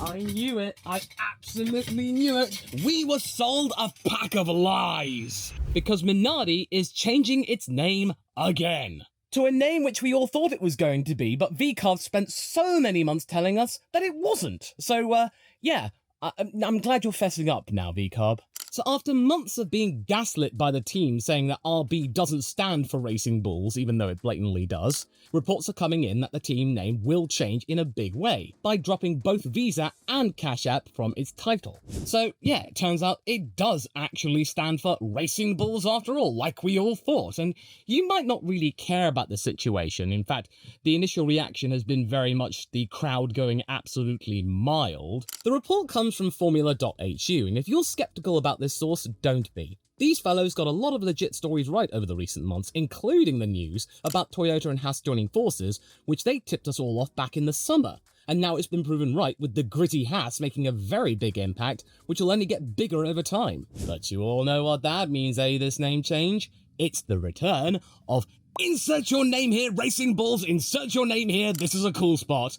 I knew it. I absolutely knew it. We were sold a pack of lies. Because Minardi is changing its name again. To a name which we all thought it was going to be, but VCARB spent so many months telling us that it wasn't. So, yeah, I'm glad you're fessing up now, VCARB. So after months of being gaslit by the team saying that RB doesn't stand for Racing Bulls, even though it blatantly does, reports are coming in that the team name will change in a big way, by dropping both Visa and Cash App from its title. So yeah, it turns out it does actually stand for Racing Bulls after all, like we all thought, and you might not really care about the situation. In fact, the initial reaction has been very much the crowd going absolutely mild. The report comes from Formula.hu, and if you're skeptical about this source, don't be. These fellows got a lot of legit stories right over the recent months, including the news about Toyota and Haas joining forces, which they tipped us all off back in the summer. And now it's been proven right with the gritty Haas making a very big impact, which will only get bigger over time. But you all know what that means, eh, this name change? It's the return of insert your name here, Racing Bulls, insert your name here, this is a cool spot.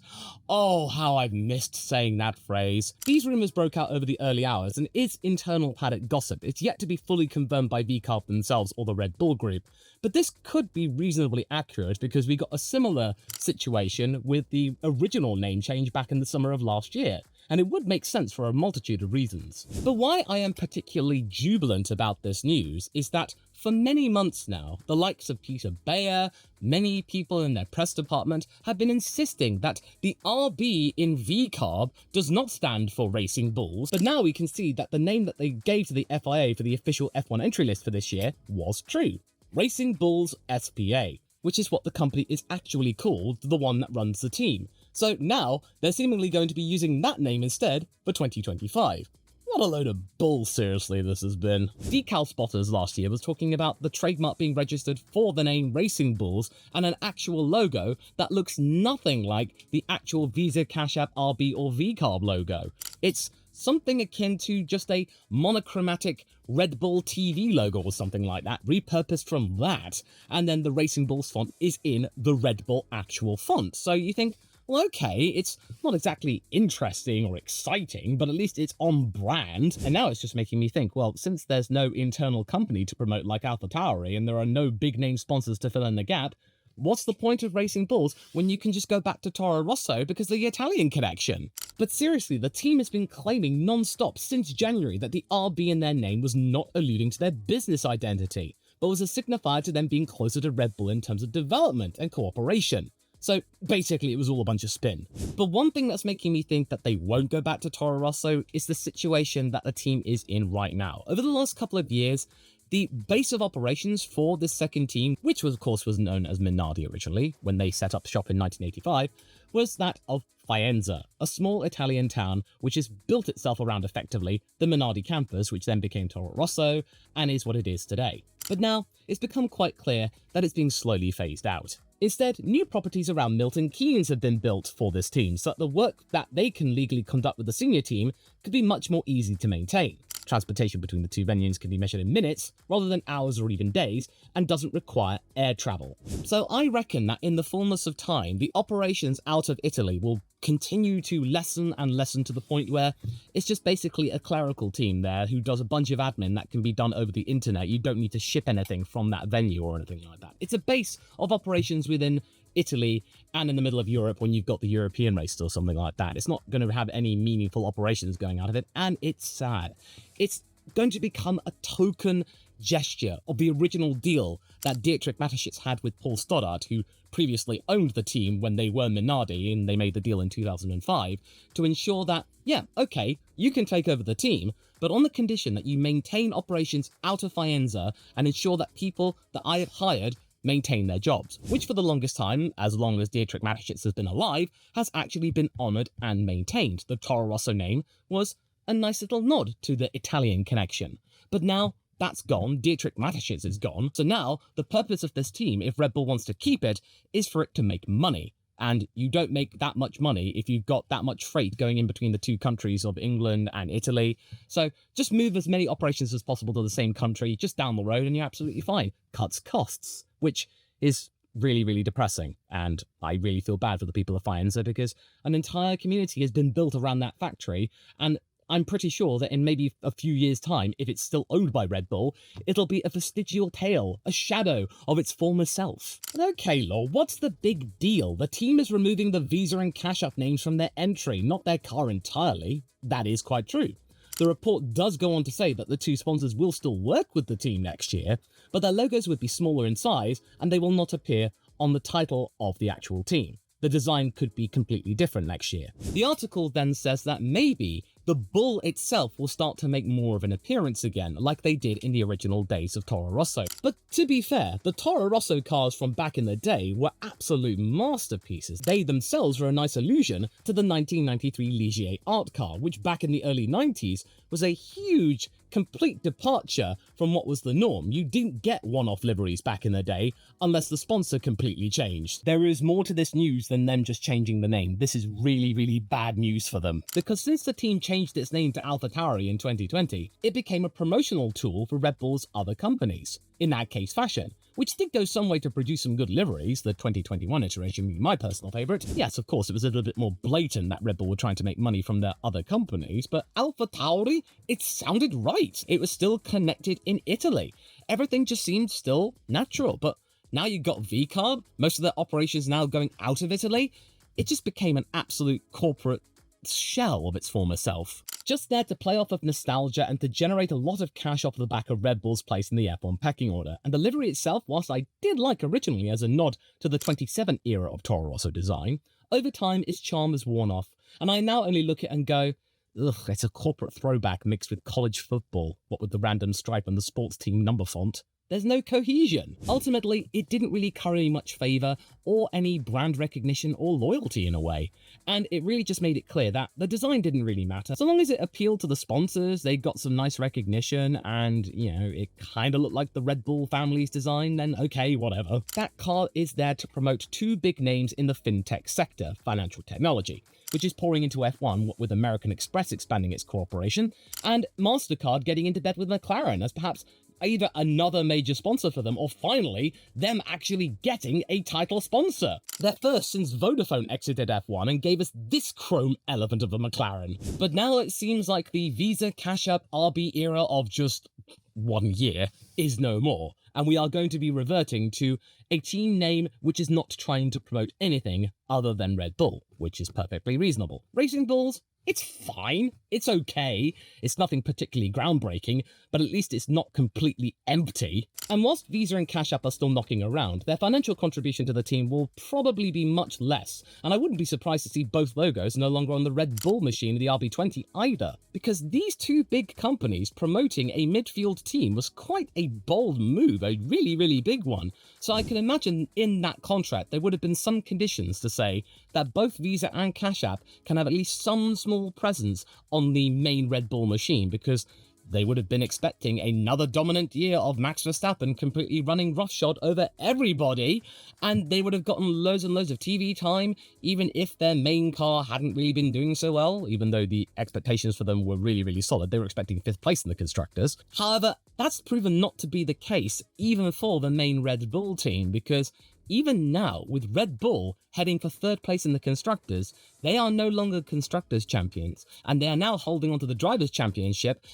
Oh, how I've missed saying that phrase. These rumours broke out over the early hours and is internal paddock gossip. It's yet to be fully confirmed by VCARB themselves or the Red Bull Group. But this could be reasonably accurate because we got a similar situation with the original name change back in the summer of last year. And it would make sense for a multitude of reasons. But why I am particularly jubilant about this news is that for many months now, the likes of Peter Bayer, many people in their press department have been insisting that the RB in VCARB does not stand for Racing Bulls, but now we can see that the name that they gave to the FIA for the official F1 entry list for this year was true. Racing Bulls SPA, which is what the company is actually called, the one that runs the team. So now, they're seemingly going to be using that name instead for 2025. What a load of bull, seriously, this has been. Decal Spotters last year was talking about the trademark being registered for the name Racing Bulls and an actual logo that looks nothing like the actual Visa, Cash App, RB or VCARB logo. It's something akin to just a monochromatic Red Bull TV logo or something like that, repurposed from that, and then the Racing Bulls font is in the Red Bull actual font. So you think, well, okay, it's not exactly interesting or exciting, but at least it's on brand. And now it's just making me think, well, since there's no internal company to promote like AlphaTauri and there are no big name sponsors to fill in the gap, what's the point of Racing Bulls when you can just go back to Toro Rosso because of the Italian connection? But seriously, the team has been claiming non-stop since January that the RB in their name was not alluding to their business identity, but was a signifier to them being closer to Red Bull in terms of development and cooperation. So basically it was all a bunch of spin. But one thing that's making me think that they won't go back to Toro Rosso is the situation that the team is in right now. Over the last couple of years, the base of operations for this second team, which was, of course was known as Minardi originally, when they set up shop in 1985, was that of Faenza, a small Italian town which has built itself around effectively the Minardi campus, which then became Toro Rosso, and is what it is today. But now, it's become quite clear that it's being slowly phased out. Instead, new properties around Milton Keynes have been built for this team, so that the work that they can legally conduct with the senior team could be much more easy to maintain. Transportation between the two venues can be measured in minutes rather than hours or even days, and doesn't require air travel. So I reckon that in the fullness of time, the operations out of Italy will continue to lessen and lessen to the point where it's just basically a clerical team there who does a bunch of admin that can be done over the internet. You don't need to ship anything from that venue or anything like that. It's a base of operations within Italy and in the middle of Europe when you've got the European race or something like that. It's not going to have any meaningful operations going out of it, and it's sad. It's going to become a token gesture of the original deal that Dietrich Mateschitz had with Paul Stoddart, who previously owned the team when they were Minardi, and they made the deal in 2005, to ensure that, yeah, okay, you can take over the team, but on the condition that you maintain operations out of Faenza and ensure that people that I have hired maintain their jobs, which for the longest time, as long as Dietrich Mateschitz has been alive, has actually been honoured and maintained. The Toro Rosso name was a nice little nod to the Italian connection. But now that's gone, Dietrich Mateschitz is gone, so now the purpose of this team, if Red Bull wants to keep it, is for it to make money. And you don't make that much money if you've got that much freight going in between the two countries of England and Italy. So just move as many operations as possible to the same country, just down the road, and you're absolutely fine. Cuts costs, which is really, really depressing. And I really feel bad for the people of Faenza because an entire community has been built around that factory, and I'm pretty sure that in maybe a few years' time, if it's still owned by Red Bull, it'll be a vestigial tale, a shadow of its former self. But okay, Law, what's the big deal? The team is removing the Visa and Cash App names from their entry, not their car entirely. That is quite true. The report does go on to say that the two sponsors will still work with the team next year, but their logos would be smaller in size and they will not appear on the title of the actual team. The design could be completely different next year. The article then says that maybe the bull itself will start to make more of an appearance again, like they did in the original days of Toro Rosso. But to be fair, the Toro Rosso cars from back in the day were absolute masterpieces. They themselves were a nice allusion to the 1993 Ligier art car, which back in the early 90s was a huge, complete departure from what was the norm. You didn't get one-off liveries back in the day unless the sponsor completely changed. There is more to this news than them just changing the name. This is really, really bad news for them. Because since the team changed its name to AlphaTauri in 2020, it became a promotional tool for Red Bull's other companies. In that case, fashion, which did go some way to produce some good liveries, the 2021 iteration being my personal favourite. Yes, of course, it was a little bit more blatant that Red Bull were trying to make money from their other companies, but AlphaTauri, it sounded right. It was still connected in Italy. Everything just seemed still natural, but now you've got VCARB, most of their operations now going out of Italy. It just became an absolute corporate shell of its former self. Just there to play off of nostalgia and to generate a lot of cash off the back of Red Bull's place in the F1 pecking order. And the livery itself, whilst I did like originally as a nod to the 27 era of Toro Rosso design, over time its charm has worn off, and I now only look at it and go, ugh, it's a corporate throwback mixed with college football, what with the random stripe and the sports team number font. There's no cohesion. Ultimately, it didn't really curry much favour or any brand recognition or loyalty in a way. And it really just made it clear that the design didn't really matter. So long as it appealed to the sponsors, they got some nice recognition, and, you know, it kind of looked like the Red Bull family's design, then okay, whatever. That car is there to promote two big names in the fintech sector, financial technology, which is pouring into F1, what with American Express expanding its cooperation, and MasterCard getting into bed with McLaren as perhaps either another major sponsor for them, or finally, them actually getting a title sponsor. Their first since Vodafone exited F1 and gave us this chrome elephant of a McLaren. But now it seems like the Visa Cash App RB era of just 1 year is no more, and we are going to be reverting to a team name which is not trying to promote anything other than Red Bull, which is perfectly reasonable. Racing Bulls, it's fine, it's okay, it's nothing particularly groundbreaking, but at least it's not completely empty. And whilst Visa and Cash App are still knocking around, their financial contribution to the team will probably be much less, and I wouldn't be surprised to see both logos no longer on the Red Bull machine of the RB20 either, because these two big companies promoting a midfield team was quite a bold move, a really, really big one. So I can imagine in that contract there would have been some conditions to say that both Visa and Cash App can have at least some small presence on the main Red Bull machine, because they would have been expecting another dominant year of Max Verstappen completely running roughshod over everybody, and they would have gotten loads and loads of TV time, even if their main car hadn't really been doing so well, even though the expectations for them were really, really solid. They were expecting 5th place in the Constructors. However, that's proven not to be the case, even for the main Red Bull team, because even now, with Red Bull heading for 3rd place in the Constructors, they are no longer Constructors champions, and they are now holding on to the Drivers' Championship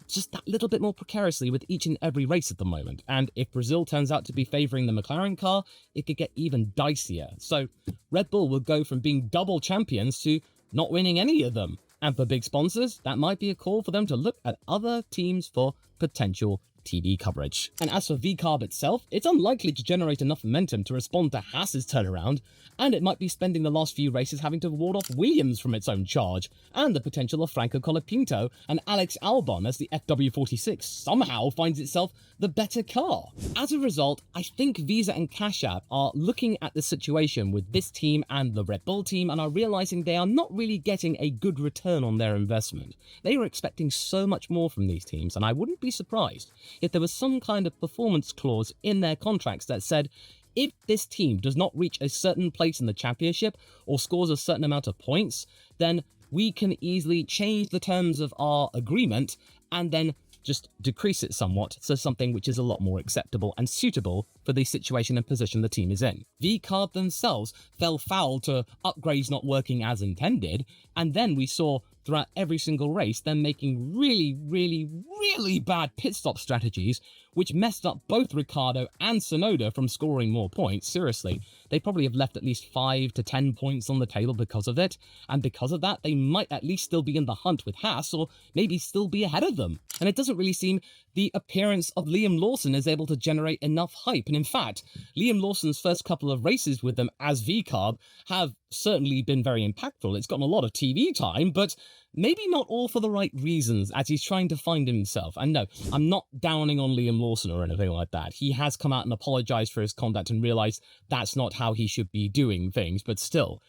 just that little bit more precariously with each and every race at the moment. And if Brazil turns out to be favouring the McLaren car, it could get even dicier. So Red Bull will go from being double champions to not winning any of them. And for big sponsors, that might be a call for them to look at other teams for potential TV coverage. And as for VCARB itself, it's unlikely to generate enough momentum to respond to Haas's turnaround, and it might be spending the last few races having to ward off Williams from its own charge, and the potential of Franco Colapinto and Alex Albon as the FW46 somehow finds itself the better car. As a result, I think Visa and Cash App are looking at the situation with this team and the Red Bull team and are realising they are not really getting a good return on their investment. They were expecting so much more from these teams, and I wouldn't be surprised if there was some kind of performance clause in their contracts that said, if this team does not reach a certain place in the championship or scores a certain amount of points, then we can easily change the terms of our agreement and then just decrease it somewhat to something which is a lot more acceptable and suitable for the situation and position the team is in. VCARB themselves fell foul to upgrades not working as intended, and then we saw throughout every single race them making really bad pit stop strategies, which messed up both Ricciardo and Tsunoda from scoring more points. Seriously, they probably have left at least 5 to 10 points on the table because of it, and because of that, they might at least still be in the hunt with Haas, or maybe still be ahead of them. And it doesn't really seem the appearance of Liam Lawson is able to generate enough hype, and in fact, Liam Lawson's first couple of races with them as VCARB have certainly been very impactful. It's gotten a lot of TV time, but maybe not all for the right reasons, as he's trying to find himself. And no, I'm not downing on Liam Lawson or anything like that. He has come out and apologized for his conduct and realized that's not how he should be doing things, but still,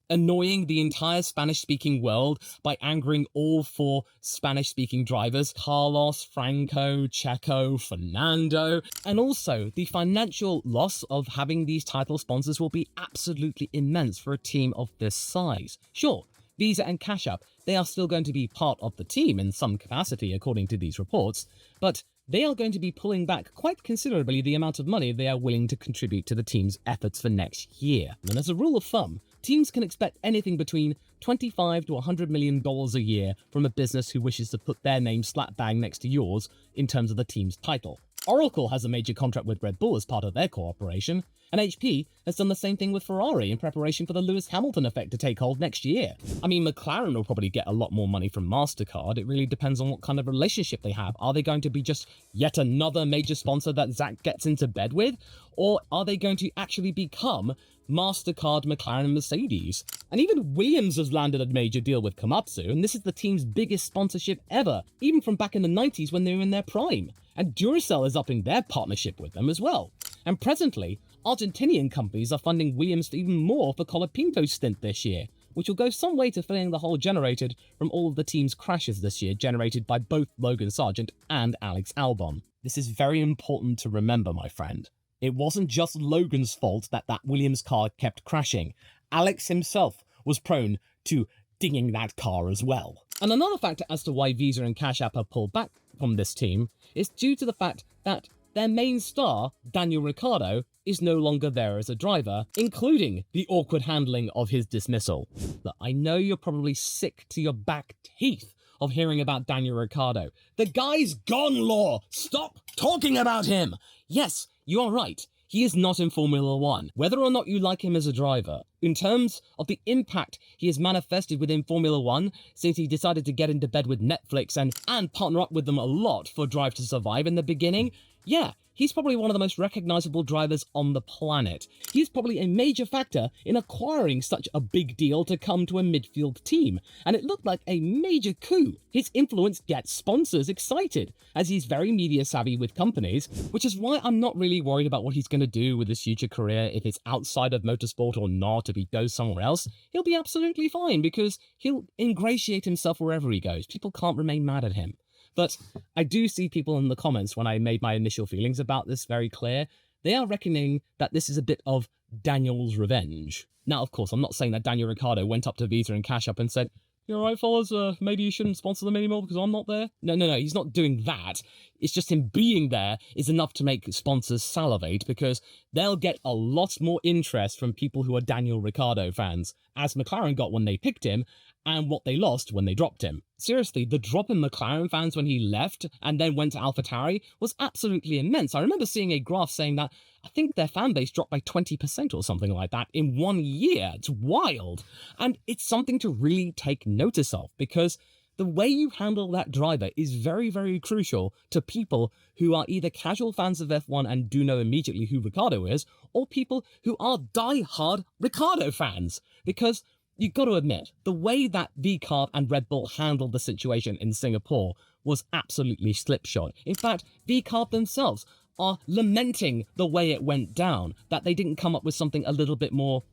annoying the entire Spanish-speaking world by angering all 4 Spanish-speaking drivers, Carlos, Franco, Checo, Fernando, and also the financial loss of having these title sponsors will be absolutely immense for a team of this size. Sure, Visa and Cash App, they are still going to be part of the team in some capacity according to these reports, but they are going to be pulling back quite considerably the amount of money they are willing to contribute to the team's efforts for next year. And as a rule of thumb, teams can expect anything between $25 to $100 million a year from a business who wishes to put their name slap bang next to yours in terms of the team's title. Oracle has a major contract with Red Bull as part of their cooperation, and HP has done the same thing with Ferrari in preparation for the Lewis Hamilton effect to take hold next year. I mean, McLaren will probably get a lot more money from MasterCard. It really depends on what kind of relationship they have. Are they going to be just yet another major sponsor that Zach gets into bed with? Or are they going to actually become MasterCard, McLaren, Mercedes? And even Williams has landed a major deal with Komatsu, and this is the team's biggest sponsorship ever, even from back in the 90s when they were in their prime. And Duracell is upping their partnership with them as well. And presently, Argentinian companies are funding Williams even more for Colapinto's stint this year, which will go some way to filling the hole generated from all of the team's crashes this year, generated by both Logan Sargent and Alex Albon. This is very important to remember, my friend. It wasn't just Logan's fault that Williams car kept crashing. Alex himself was prone to dinging that car as well. And another factor as to why Visa and Cash App have pulled back from this team is due to the fact that their main star, Daniel Ricciardo, is no longer there as a driver, including the awkward handling of his dismissal. Look, I know you're probably sick to your back teeth of hearing about Daniel Ricciardo. The guy's gone, Law! Stop talking about him! Yes, you are right. He is not in Formula One. Whether or not you like him as a driver, in terms of the impact he has manifested within Formula One since he decided to get into bed with Netflix and partner up with them a lot for Drive to Survive in the beginning, yeah, he's probably one of the most recognizable drivers on the planet. He's probably a major factor in acquiring such a big deal to come to a midfield team, and it looked like a major coup. His influence gets sponsors excited, as he's very media savvy with companies, which is why I'm not really worried about what he's going to do with his future career, if it's outside of motorsport or not, if he goes somewhere else. He'll be absolutely fine, because he'll ingratiate himself wherever he goes. People can't remain mad at him. But I do see people in the comments when I made my initial feelings about this very clear. They are reckoning that this is a bit of Daniel's revenge. Now, of course, I'm not saying that Daniel Ricciardo went up to Visa and Cash App and said, "You alright, fellas, maybe you shouldn't sponsor them anymore because I'm not there." No, he's not doing that. It's just him being there is enough to make sponsors salivate, because they'll get a lot more interest from people who are Daniel Ricciardo fans, as McLaren got when they picked him, and what they lost when they dropped him. Seriously, the drop in McLaren fans when he left and then went to AlphaTauri was absolutely immense. I remember seeing a graph saying that I think their fan base dropped by 20% or something like that in 1 year. It's wild. And it's something to really take notice of, because the way you handle that driver is very, very crucial to people who are either casual fans of F1 and do know immediately who Ricciardo is, or people who are die-hard Ricciardo fans. Because you've got to admit, the way that VCARB and Red Bull handled the situation in Singapore was absolutely slipshod. In fact, VCARB themselves are lamenting the way it went down, that they didn't come up with something a little bit more,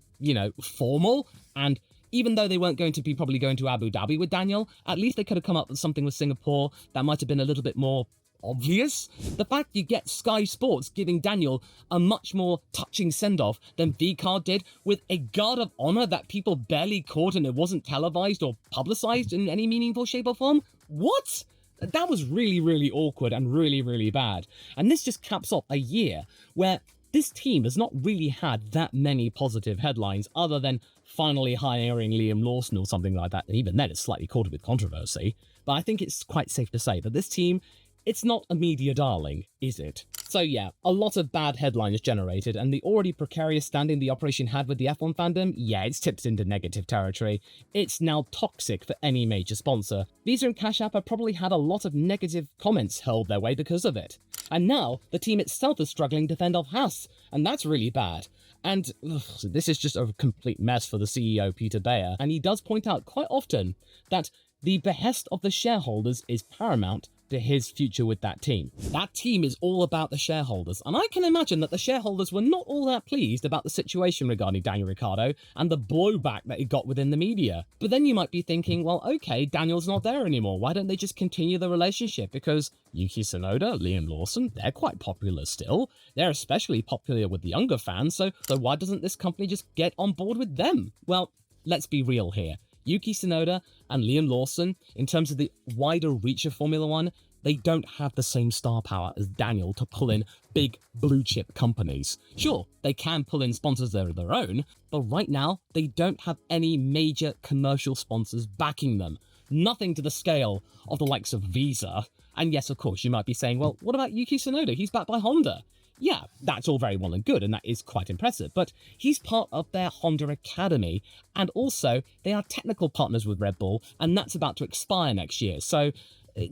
formal. And even though they weren't going to be probably going to Abu Dhabi with Daniel, at least they could have come up with something with Singapore that might have been a little bit more obvious. The fact you get Sky Sports giving Daniel a much more touching send-off than VCARB did, with a guard of honor that people barely caught and it wasn't televised or publicized in any meaningful shape or form. What? That was really, really awkward and really, really bad. And this just caps off a year where this team has not really had that many positive headlines other than finally hiring Liam Lawson or something like that. And even then, it's slightly caught with controversy. But I think it's quite safe to say that this team, it's not a media darling, is it? So yeah, a lot of bad headlines generated, and the already precarious standing the operation had with the F1 fandom, yeah, it's tipped into negative territory. It's now toxic for any major sponsor. Visa and Cash App have probably had a lot of negative comments hurled their way because of it. And now, the team itself is struggling to fend off Haas, and that's really bad. And this is just a complete mess for the CEO, Peter Bayer, and he does point out quite often that the behest of the shareholders is paramount to his future with that team. That team is all about the shareholders, and I can imagine that the shareholders were not all that pleased about the situation regarding Daniel Ricciardo and the blowback that he got within the media. But then you might be thinking, well, okay, Daniel's not there anymore. Why don't they just continue the relationship? Because Yuki Tsunoda, Liam Lawson, they're quite popular still. They're especially popular with the younger fans, so why doesn't this company just get on board with them? Well, let's be real here. Yuki Tsunoda and Liam Lawson, in terms of the wider reach of Formula One, they don't have the same star power as Daniel to pull in big blue chip companies. Sure, they can pull in sponsors of their own, but right now, they don't have any major commercial sponsors backing them. Nothing to the scale of the likes of Visa. And yes, of course, you might be saying, well, what about Yuki Tsunoda? He's backed by Honda. Yeah, that's all very well and good, and that is quite impressive, but he's part of their Honda Academy, and also they are technical partners with Red Bull, and that's about to expire next year, so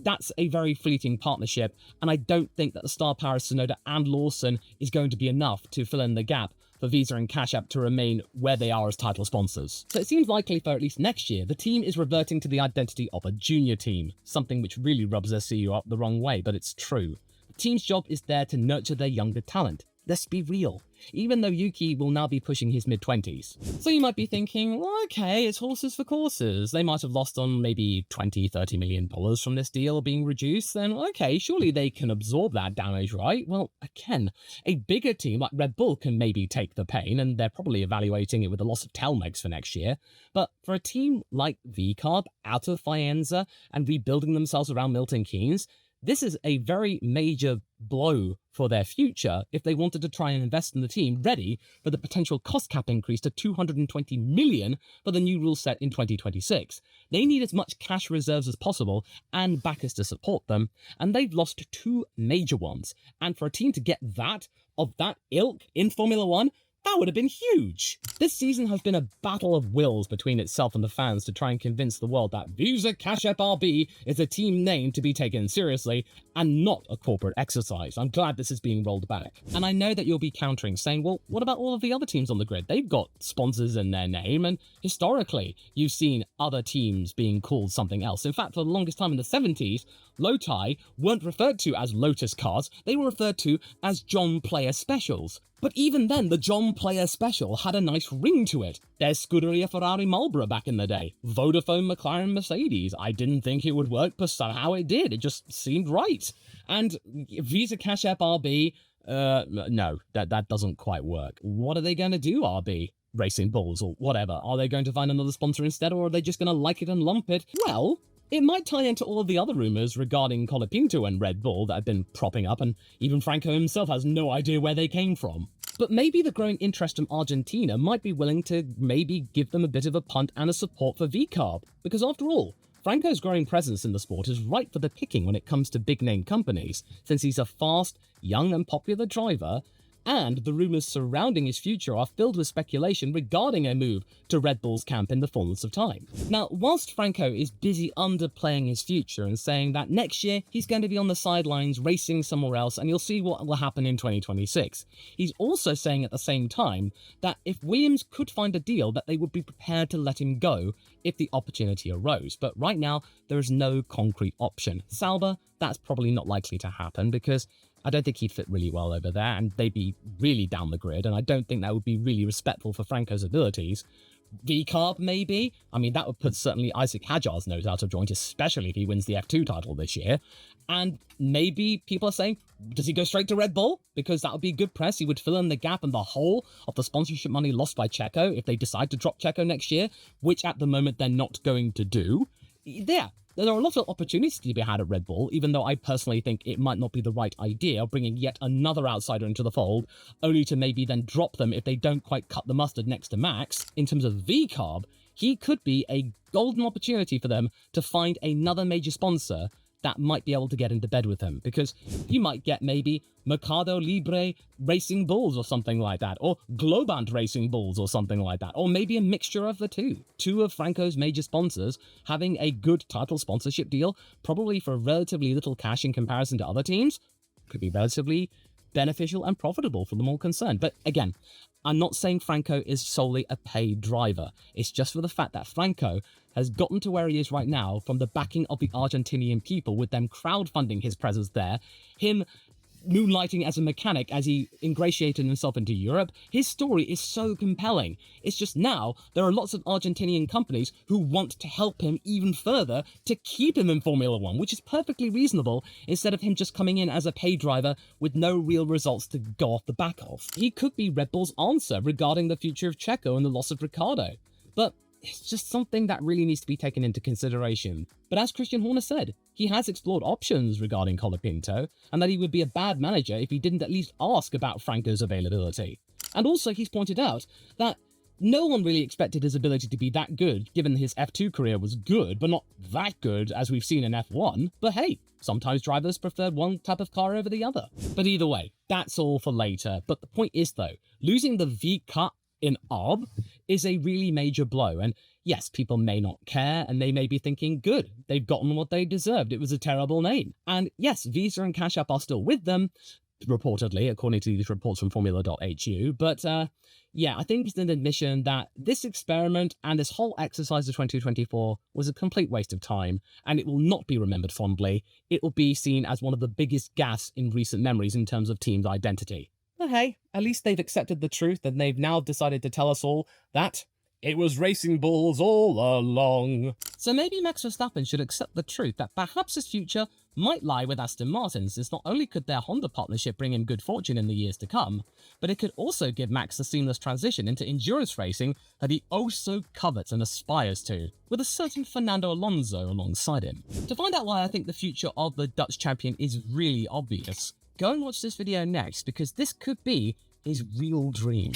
that's a very fleeting partnership, and I don't think that the star power of Tsunoda and Lawson is going to be enough to fill in the gap for Visa and Cash App to remain where they are as title sponsors. So it seems likely for at least next year, the team is reverting to the identity of a junior team, something which really rubs their CEO up the wrong way, but it's true. The team's job is there to nurture their younger talent. Let's be real. Even though Yuki will now be pushing his mid-20s. So you might be thinking, well, okay, it's horses for courses. They might have lost on maybe $20-30 million from this deal being reduced. Then, okay, surely they can absorb that damage, right? Well, again, a bigger team like Red Bull can maybe take the pain, and they're probably evaluating it with the loss of Telmex for next year. But for a team like VCARB, out of Faenza, and rebuilding themselves around Milton Keynes, this is a very major blow for their future if they wanted to try and invest in the team ready for the potential cost cap increase to $220 million for the new rule set in 2026. They need as much cash reserves as possible and backers to support them, and they've lost two major ones. And for a team to get that, of that ilk in Formula One, that would have been huge. This season has been a battle of wills between itself and the fans to try and convince the world that Visa Cash App RB is a team name to be taken seriously and not a corporate exercise. I'm glad this is being rolled back. And I know that you'll be countering, saying, well, what about all of the other teams on the grid? They've got sponsors in their name, and historically, you've seen other teams being called something else. In fact, for the longest time in the 70s, Lotai weren't referred to as Lotus Cars, they were referred to as John Player Specials. But even then, the John Player Special had a nice ring to it. There's Scuderia Ferrari Marlboro back in the day. Vodafone McLaren Mercedes. I didn't think it would work, but somehow it did. It just seemed right. And Visa Cash App RB, no, that doesn't quite work. What are they going to do, RB? Racing Bulls or whatever. Are they going to find another sponsor instead, or are they just going to like it and lump it? Well, it might tie into all of the other rumours regarding Colapinto and Red Bull that have been propping up, and even Franco himself has no idea where they came from. But maybe the growing interest from Argentina might be willing to maybe give them a bit of a punt and a support for VCARB, because after all, Franco's growing presence in the sport is ripe for the picking when it comes to big-name companies, since he's a fast, young and popular driver, and the rumours surrounding his future are filled with speculation regarding a move to Red Bull's camp in the fullness of time. Now, whilst Franco is busy underplaying his future and saying that next year he's going to be on the sidelines racing somewhere else and you'll see what will happen in 2026, he's also saying at the same time that if Williams could find a deal that they would be prepared to let him go if the opportunity arose. But right now, there is no concrete option. Sauber, that's probably not likely to happen because I don't think he'd fit really well over there, and they'd be really down the grid, and I don't think that would be really respectful for Franco's abilities. VCARB, maybe? I mean, that would put certainly Isaac Hadjar's nose out of joint, especially if he wins the F2 title this year. And maybe people are saying, does he go straight to Red Bull? Because that would be good press. He would fill in the gap and the hole of the sponsorship money lost by Checo if they decide to drop Checo next year, which at the moment they're not going to do. Yeah, there are a lot of opportunities to be had at Red Bull, even though I personally think it might not be the right idea, bringing yet another outsider into the fold, only to maybe then drop them if they don't quite cut the mustard next to Max. In terms of VCARB, he could be a golden opportunity for them to find another major sponsor that might be able to get into bed with him, because you might get maybe Mercado Libre Racing Bulls or something like that, or Globant Racing Bulls or something like that, or maybe a mixture of the two. Two of Franco's major sponsors having a good title sponsorship deal, probably for relatively little cash in comparison to other teams, could be relatively beneficial and profitable for them all concerned. But again, I'm not saying Franco is solely a paid driver. It's just for the fact that Franco has gotten to where he is right now from the backing of the Argentinian people, with them crowdfunding his presence there, him moonlighting as a mechanic as he ingratiated himself into Europe. His story is so compelling. It's just now there are lots of Argentinian companies who want to help him even further to keep him in Formula One, which is perfectly reasonable, instead of him just coming in as a paid driver with no real results to go off the back of. He could be Red Bull's answer regarding the future of Checo and the loss of Ricciardo. But it's just something that really needs to be taken into consideration. But as Christian Horner said, he has explored options regarding Colapinto, and that he would be a bad manager if he didn't at least ask about Franco's availability. And also he's pointed out that no one really expected his ability to be that good, given his F2 career was good, but not that good as we've seen in F1. But hey, sometimes drivers prefer one type of car over the other. But either way, that's all for later. But the point is though, losing the VCARB in ARB is a really major blow, and yes, people may not care, and they may be thinking, good, they've gotten what they deserved, it was a terrible name. And yes, Visa and Cash App are still with them, reportedly, according to these reports from Formula.hu, but yeah, I think it's an admission that this experiment and this whole exercise of 2024 was a complete waste of time, and it will not be remembered fondly. It will be seen as one of the biggest gaffes in recent memories in terms of team's identity. But hey, at least they've accepted the truth, and they've now decided to tell us all that it was Racing Bulls all along. So maybe Max Verstappen should accept the truth that perhaps his future might lie with Aston Martin, since not only could their Honda partnership bring him good fortune in the years to come, but it could also give Max the seamless transition into endurance racing that he oh so covets and aspires to, with a certain Fernando Alonso alongside him. To find out why I think the future of the Dutch champion is really obvious, go and watch this video next, because this could be his real dream.